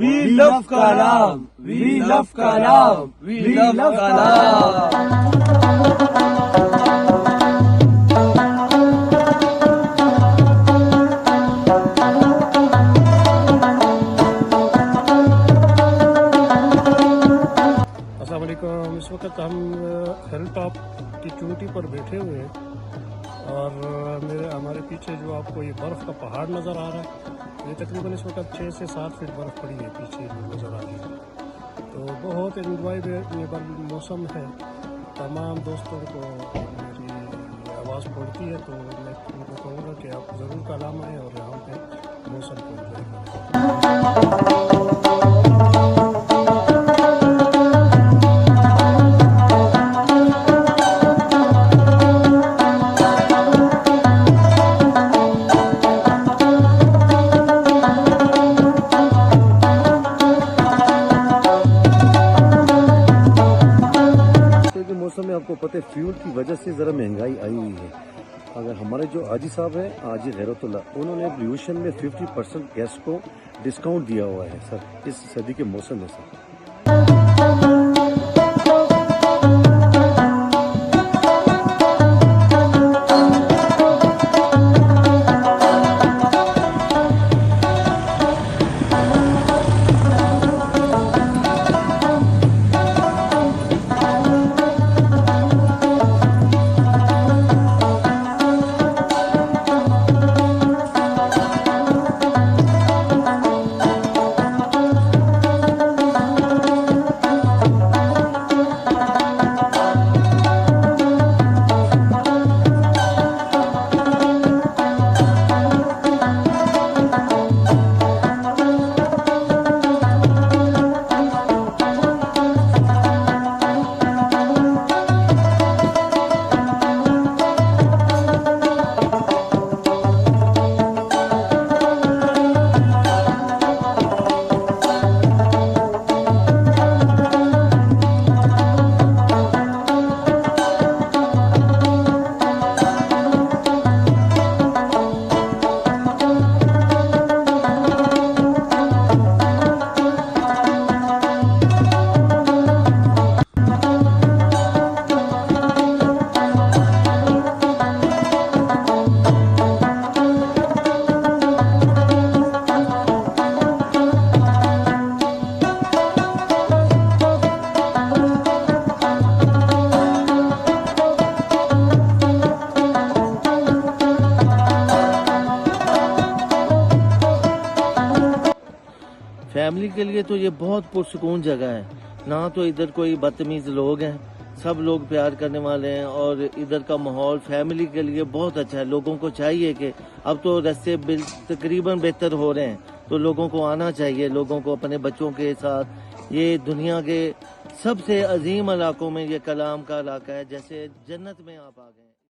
We love Kalam. We love Kalam. We love Kalam. अस्सलाम वालेकुम। इस वक्त हम हिल टॉप की चोटी पर बैठे हुए हैं और हमारे पीछे जो आपको ये बर्फ़ का पहाड़ नज़र आ रहा है, ये तकरीबन इस वक्त 6 से 7 फीट बर्फ़ पड़ी है पीछे जो नज़र आ रही है। तो बहुत एंजॉयबल मौसम है। तमाम दोस्तों को मेरी आवाज़ पड़ती है तो मैं उनको कहूँगा कि आप ज़रूर कलाम आएँ और यहाँ पे मौसम को एंजॉय करें। मौसम में आपको पता है फ्यूल की वजह से ज़रा महंगाई आई हुई है। अगर हमारे जो आजी साहब हैं, आजी गैरतुल्लाह, उन्होंने रिवोल्यूशन में 50% गैस को डिस्काउंट दिया हुआ है सर, इस सर्दी के मौसम में सर। फैमिली के लिए तो ये बहुत पुरसुकून जगह है। ना तो इधर कोई बदतमीज लोग हैं, सब लोग प्यार करने वाले हैं और इधर का माहौल फैमिली के लिए बहुत अच्छा है। लोगों को चाहिए कि अब तो रास्ते तकरीबन बेहतर हो रहे हैं, तो लोगों को आना चाहिए, लोगों को अपने बच्चों के साथ। ये दुनिया के सबसे अजीम इलाकों में ये कलाम का इलाका है, जैसे जन्नत में आप आ गए।